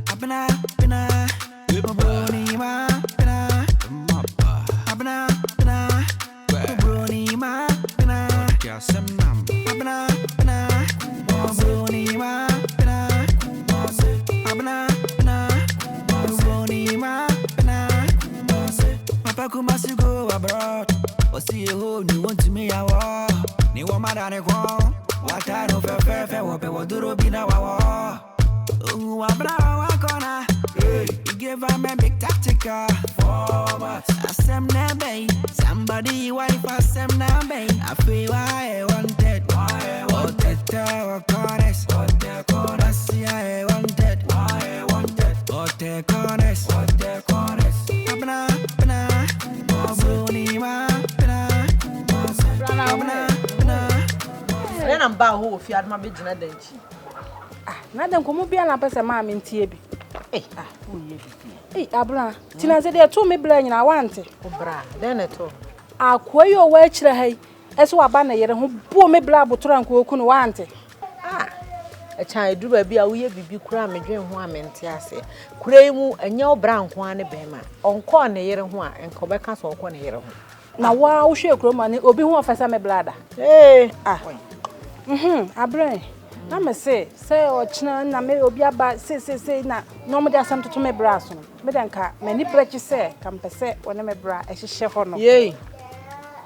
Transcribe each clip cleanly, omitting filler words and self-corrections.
Abena, Brony, ma, Abena, Brony, ma, Abena, Brony, ma, Brony, ma, Papa Kumasi go abroad. Or see a hole, you want to me, I war. You want my daddy go. What I know, fair, what do be now? Oh, I'm corner. You give him a big tactical format. I sam nabe. Somebody wife us sam nabe. I feel I wanted. What the corners? What the corners? I wanted. What the corners? What the corners? Abena. Then I'm bound who if you had my big denchi. Madam, come be an apple, mammy, in Tibi. Abra, Tina said there 2 me blind, I want it. Oh, bra, then at all. I'll quay your way, hey, as well, Banner, who poor me blab trunk who couldn't want it. A child do be a wee be cram a dream one and tiase. Cremu and your brown one a bema. On corner here and one and Quebecas or corner here. Now, wow, she'll money, or be one for some bladder. Eh, Abra. I may say, or China, and I may be about say, now, no matter something to my brass. Medanka, many bretches say, come per se, when I'm a bra, as a chef on. Yea,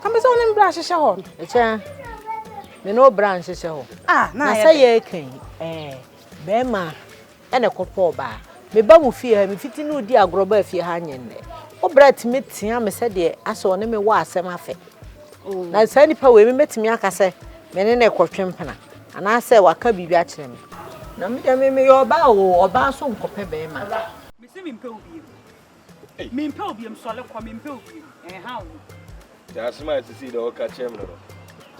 come as on and brush a show. a chair. Me no branches show. Now say ye king, Bema, and a couple bar. Me bamu fear me fitting no dear grubber if you hang in there. Oh, Brett meet him, said ye, I saw me was some affair. Now, Sandy Power, we met me, I say, men in a quatrampana. And I say, what can be batching? No, me your bow or bow some copper bema. Miss him in Pilgrim. Mean Pilgrim, solid coming Pilgrim, and how? That's my to see the Oka chairman.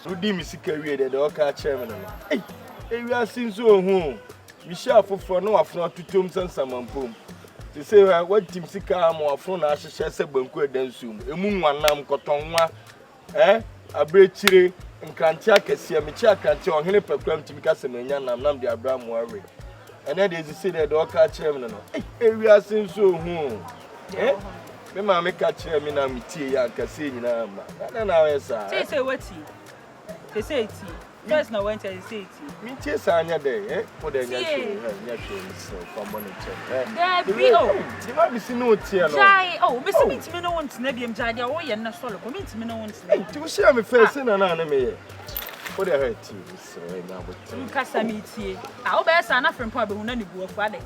So, dim is career the Oka chairman. Hey, we are seen so home. We shall for no affront to Tombs and Salmon Pum. To say, what Tim Sika more from our Chessa Bunko than soon. A moon one nam cotonwa, a bread chiri. And Cranchak, see a Michak and John Henry Proclaim to because of Menyan and Nam the Abraham worry. And then there's a city at the Oka chairman. Hey, we are seen so home. Eh? Me mamma catch him in a meeting and casino. And now, sir. Say what they say tea. First, no went and say tea. Me chase on your day, eh? For the from money. There be you might be seen no tear. Oh, Mr. Meet me no one to Nebium Jaya, or you're not solo. Meet me no one to share me first in an enemy. For the hurt tea, sir. Casamity. I'll bear son from Pablo who none of Friday.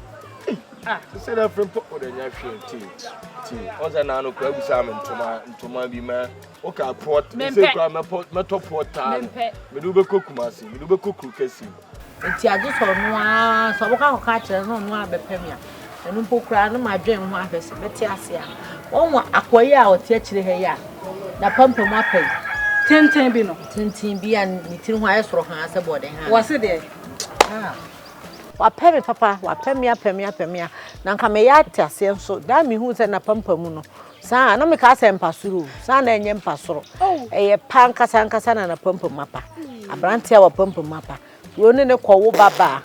To say that from Pop with a natural tea. Was an anno crab salmon to my be man. Okay, port, metal port time. Meduba Kumasi, Meduba Kukusi. It's a good one, so we can't catch us on one of the premier. And you put crown my dream one person, Betiasia. One acquire or teach the hair. The pump of my pay. 10 bino. 10 be and knitting wires for her as a body. Was it there? What pemmy, papa, what pemia. Now come a yatta, so damn me who's in a pumpamuno. Sa no me ka se mpasuru sa na enye mpasoro panka sanka sana na pompo mapa abrantia wa pompo mapa wo ne kwo baba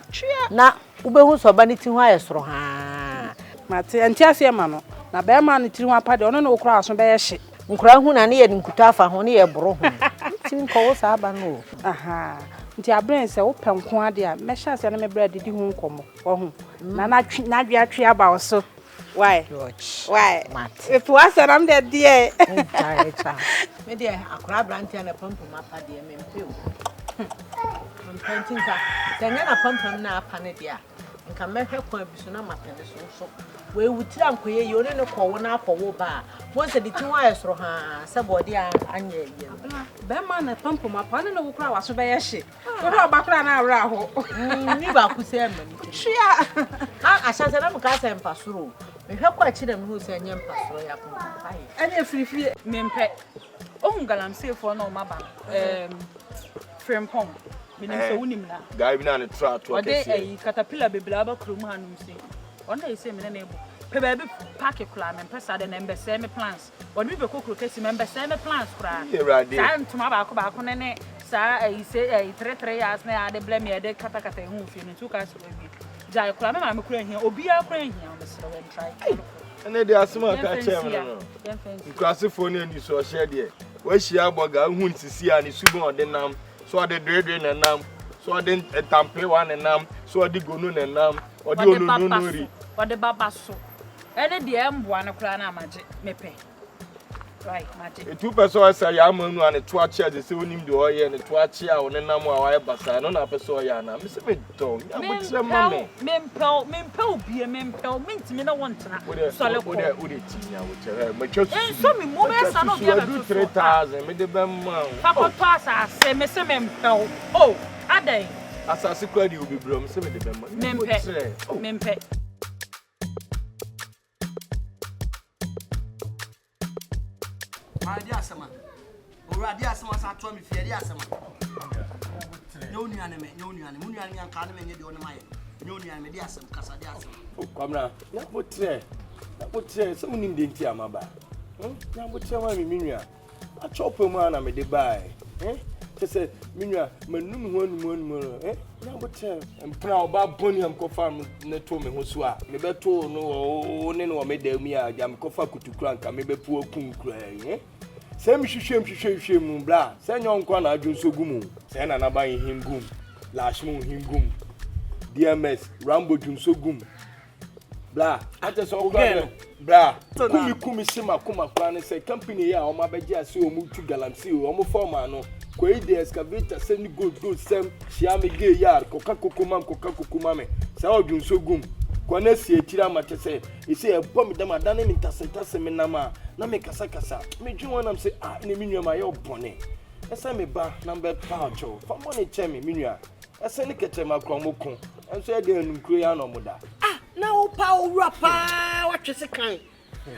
na ubehu so ba ni ti ho ayesoro ha mate antia ma no na be ma ni ti ho apa de ono na okura aso be ye hye nkura hu na ne ye nkuta afa ho ne ye boro ho ti nko sa aba no aha nti abren se wo penko ade a me hya se na me bra didi hu nkomo wo hu na dwe atwe aba wo so. Why? Why? If was I'm dead, dear. Me dear, I grab Ranty and a pump on my paddy and me. I'm painting that. Then a pump on now, Panadia, and can make her point soon. I'm a so. We would tell you, you don't call one up or bar. Once a little wires for her, somebody and ye. Beman, a pump on my pardon, no crowd was by a ship. What about Rana? You back with them. She I shall say, I'm Casa and Passuru. We have quite children who say, Yam Passoya. And if you mempe, oh, galam say for no maba, frame pom, meaning so winning now. Diving on a trap to a caterpillar be blabber crewman. One day, say, me neighbor, baby, pack a clam and pass out the number, semi plants. When we were cook, member, semi plants, cry. You're right, dear. To my back on sa I say 3 years na ade blame me de kata hu fi no 2 cars we bi jai kula me ma me kura hia obi a kura hia me sere we try and they are small catch him no classifo ni ni so share there we hia boga hu nsisi a ni subu odenam so ade dredre na nam so ade tampe wa na nam so ade gonu na nam ode ononori ode baba so ene de emboa na kura na amaje mepe right magic e 2% say ya manu an to achi de say onim de oye ne to achi a one nam a wa basa no na person ya na me se me don ya mo tire mama mempel bie mempel mentimi na wontena sole ko ode tinya wo tere me twa su so me mo be sa no bia be 3000 me de be ma papa to asa se me se mempel oh adai asase kwa di obi bro me se me de be ma mempe Dia asema. Ora dia asema sa to me fie dia asema. Nyoni ane me, nyoni ane. Muni ane yanka ane me nye de one maye. Nyoni ane me dia asema kasa dia asema. Kwamna, na botre. Na botre, so munim de nti amaba. Na botre ma me minua. A chop mu ana me de bai. Tese minua, manum ho anum na botre. Empra oba boni am kofa ne to me ho so a. Me beto no ne no me da mi a jam kofa kutukura nka me bepu okun kura se mi hwehwem mu bra se nyon kwa na adwo so gumu se na na ban hingum lashmu hingum DMS Rambo Junso gum bra ate so oga bra kumi sima kuma kwa ne se company ya o ma beje ase o mu tu galamsey o mo forma no ko ide excavator se ni gold sem shiame ge yar koka kokuma me se o Junso gum kwa na si etira ma tese ise e bom dem adane mi tasentase me nama na me kasa me dwon nam se ne mi nwa ma ye obone ese me ba number pacho fa money chemi mi nwa ese ne kete ma kromoko enso e de anumkuro ya no moda na o pa o rapa wa twese kan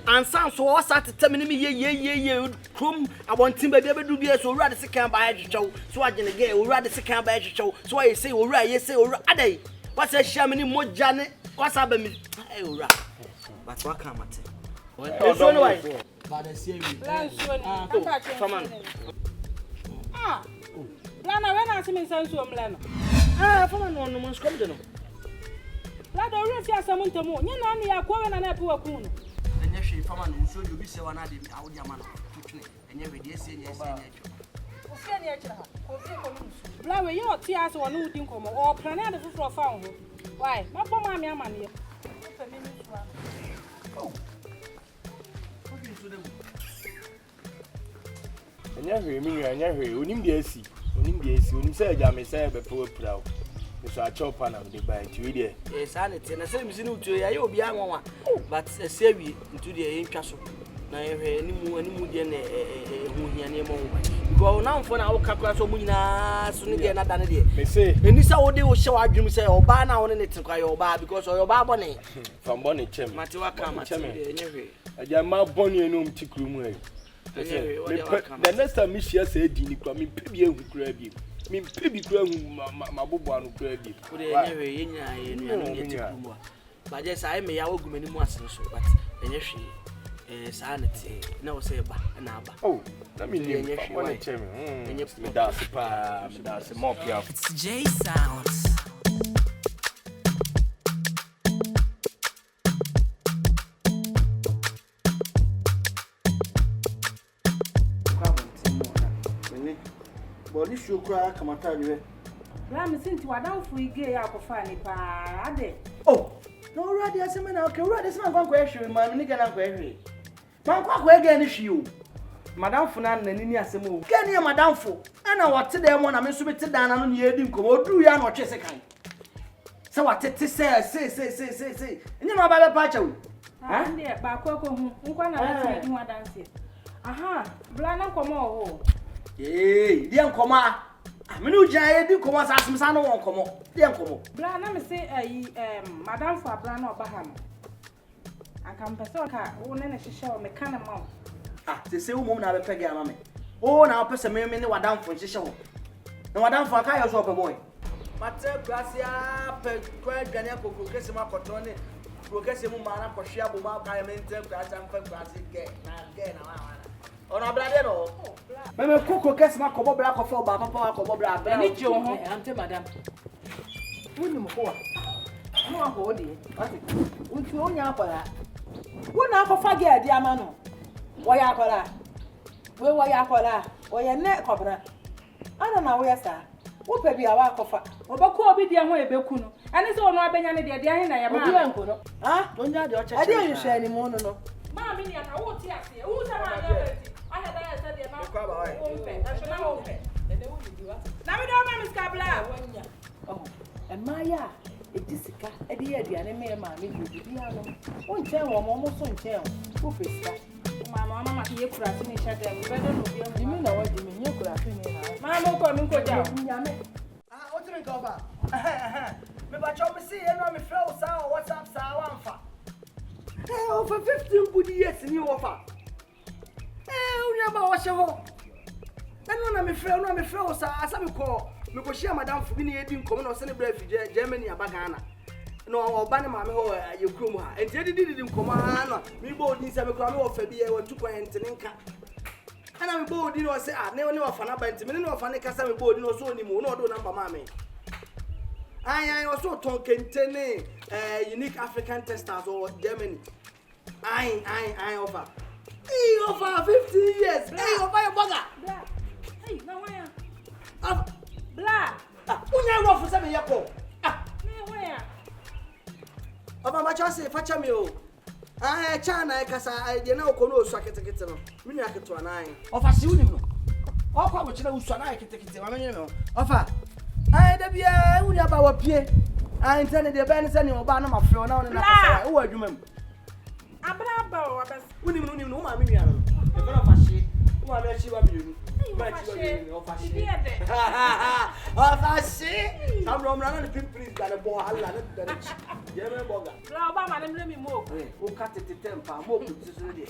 ansan so o sa tete me ye krom abontin ba bia bedu bia so owura de sekan ba ya hwehwew so agene ge owura de sekan ba ya hwehwew so ye say owura adai wa se hia me ni moja ne wasa ba mi owura but wa kan mate so no why ba de see wi faman Lana when I see me sense o mle no faman no mo skom de no la do ri fi asamu ntemu nya na ya kwa na na pe wa kun no enye hwe faman no so obi se wa na de awodi ama no tutune enye we de ese enye o se ni akira ha ko se ko no bla we yo ti ase wonu udi nkomo o plan na de fufuro fa ho why ma po ma mi ama ne pe mi ni tuwa anya hwe onim de asi onim se aja me se be po prawo so a chop na de buy ti de sanity na se mi sinu tuo ya ye obi anwa but se wi ntu de ye ntwa so na ye hwe animu de na hu hia ne mo because na mfo na wo kakra so mu nyina so ne de na dane de me say eni sa wo de wo hye wa adwum se oba na wo ne te kwa ye oba because o oba bone from bone chem mate wa ka mate enye hwe aja ma bone enum tikru mu e the next time me share say di ni kwa me pebi ehu kura bi me pebi kura hu mabobo anu kura bi wo de enye hwe ye nya ye nua no ye tikru mu ba je sa me ya wo gumani mu asen so but enye hwe sanity na wo say ba na aba oh let me name bone chem me da se mop ya It's J Sounds. body show kra kamata niwe Ram sinti wadanfo ige ya kofa ni pa ade oh no already asema na okay already asema kwa ehwe man ni gana kwa ehwe man kwa ege ni hwi o madamfo na nani asema o gani ya madamfo ana wote da mo na me so beti dan na no ye di nkomo odu ya na otwe se kan se watete se enye no ba be pa cha o ha ndi ba kwa hu nkwa na na ti wadanse aha bla na nkomo ho di nkomo amene ujaye di nkomo asasem sa no nkomo di nkomo bla na me se madam for bla na oba ha no aka mpese ka wo ne hyehyɛ o me kana ma te se wo mom na be pege ama me o na opese me ne wadam fo hyehyɛ wo na wadam fo aka yo so pe boy mate krasia pe kwa dwane akoko kese makoto ne pro kese mu ma na kɔhwe abo ma ka ya mente krasia mfa krasi ke na wa Ona brade no. Me koko kesi ma kobo bra ko fo ba papa kobo bra bra. Ni je ho. Ante madam. Woni mo ko wa. No aho de. Ati. Unti onya akwara. Wona akofa ge adi ama no. Wo ya akwara. We wo ya akwara. Wo ye ne kobra. Ana na wo ya sa. Wo pe bi awa akofa. Obako obi de ho ebeku no. Ani se ono abenya ne de ahe na ya ma. Obi enko no. Ah, onya de o cheche. Ade nhwe ni mo no. Ma mi ni aka wo ti ase. Wo sa ma ya beti. Aha da ya se de na. Kwa ba wai. Wo mpe. Na so na wo mpe. Na mi do ma mi skabla. Oh. Emaya ejisika ede ye aduane me ma me bi ano. O nche wo mo so nche wo pesika. Mama mama ki ye kura ti ni sha dem. Be do no bi o. Dimi na wo dimi nye kura fi ni ha. Mama ko mi ko ja. Nyame. Ah, what do you go ba? Me ba cho me see you know me flow sa WhatsApp sa wanfa. Over 15 good years ni wofa. Unya ba wo hye ho. Eno na me flow sa asa me ko share madam fu bi ni edi nkom na o se ne bra fi Germany abagana. No oba ne ma me ho ye krom ha. Enti edi nkom ha no. Me bo odi se me ko me wo fa bi e wo 2.9 nka. Ana me bo odi no se ne wo fa na ba enti me ne wo fa ne kasa me bo odi no so oni mu no do number ma me. I also talk kentene unique African testers or Germany. I offer. He offer 15 years. Hey, offer your burger. Bla. Hey, na wa ya. Bla. Unya go for some yapo. Na wa ya. Oba ma chance facha me o. Chana kasa de na okono osu aketekete no. Me nua keto anan. Offer si unim no. Okwa wo kire usu anan aketekete. Ma me nyeme no. Offer. Da bia unya ba wa pie. Ntene de ba ne se ne oba na mafrɛ na wona na kasa wo adwuma mu. Abra ba wa bas. Unim no ma me nua no. E fera fashi. Wo ma me achi wa me nu. Ma achi wa me nu. Fashi. Fashi. Samro mra na pimpris da ne bo hala ne da ne. Je me boga. Bla oba ma ne mi mo. O ka tete tempa mo ku tsu de.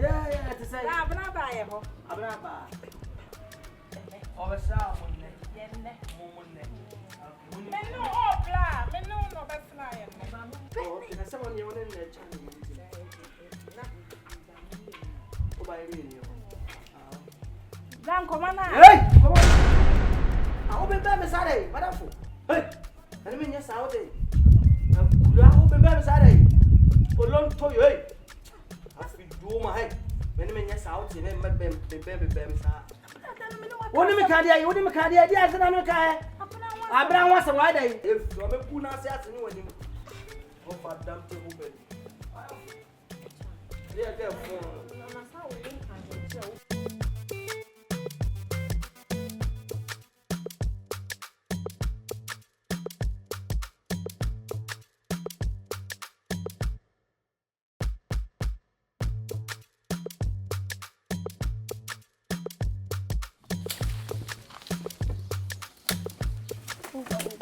Yeah, to say. Abra ba ye ho. Abra ba. Obesa mo ne. Yenne mo ne. Me no opla, me no be fly me. Oh, okay, someone you want in there channel. Oh, by radio. Dan komana. Hey, come on. I hope be Saturday, madam. Hey. I mean yes Saturday. I hope be Saturday. O long to you hey. I feel do my hey. When yes Saturday, me sa. Woni me kadia, dia se na no ka. Abra wasa wa dai. If you me puna se atini wani. O fa dam te ho be. Yeah, get phone. Na sa wo yin kan je o.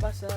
Basa.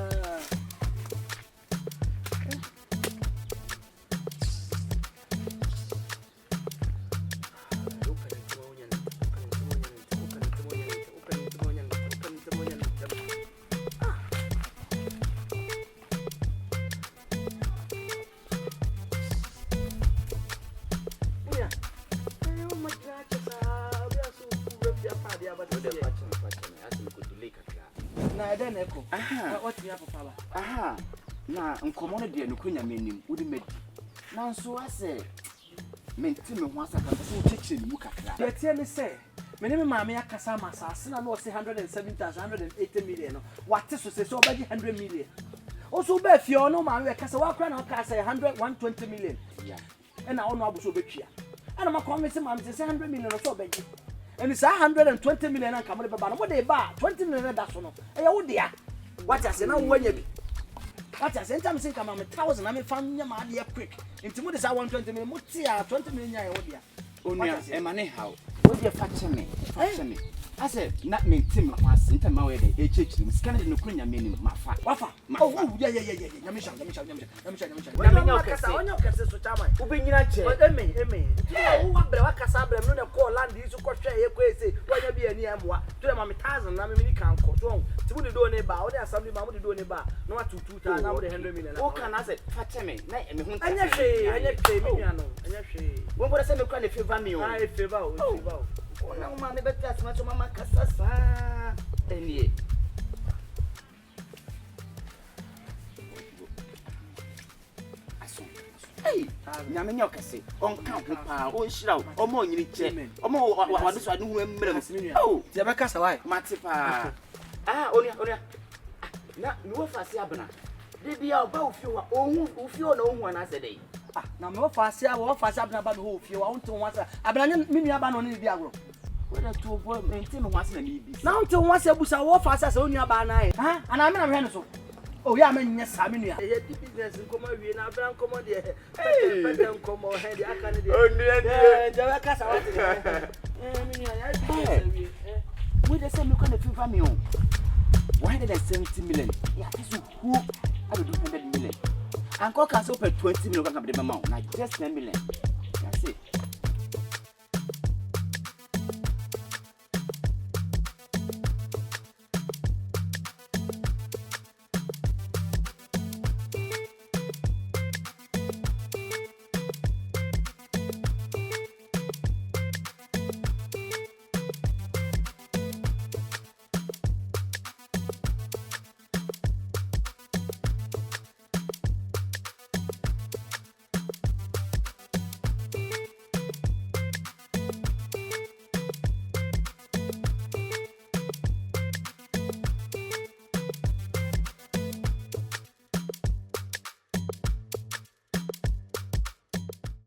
Na nkomo no de nukunya menim wodi medi nanso ase menti me ho asaka so cheche ni mu kakra de tie ne se me ne me maame akasa masase na no se 170,180 million no wate so se so obaji 100 million also ba fie no maame akasa wa kra na akasa 120 million yeah na ono abuso betwia ana makome se maame se 100 million no so obaji and it's 120 million na kamere baba no mo de ba 20 million da so no e ye wo de a wate ase na wo anya bi what I sent am think am 1,000 am fam nya ma de quick into mo de say 120 million mo ti a 20 million nya e wo dia onua e ma ne how wo de fa che me I said, not me, Tim, was into my way, a church, scanning the Queen, meaning Mafa. Wafa. Oh, yeah. Yamisha. Now, mamma, but that's much of Mamma Cassasa. And ye. Hey, Yaminyoka say, on count power, or shroud, or more you need or more what this I do remember. Oh, the Bacassa, why? Matipa. Only. Now, no fast Abena. They be our both you are own, if you know one as a day. Now, no fast, I will fast up about who you want to answer. Abena, mini abandon the agro. Whether to work maintain once in a need. Now, to once a bush, I will fast as only about 9. And I'm in a rental. Oh, yeah, I mean, yes, I mean, yeah, business in Kumasi, and I've done commodity. Hey, come on, head, I can't do it. With the same kind of family, 170 million. Yeah, this is who I will do 100 million. And Coca open 20 million of the amount, like just 10 million.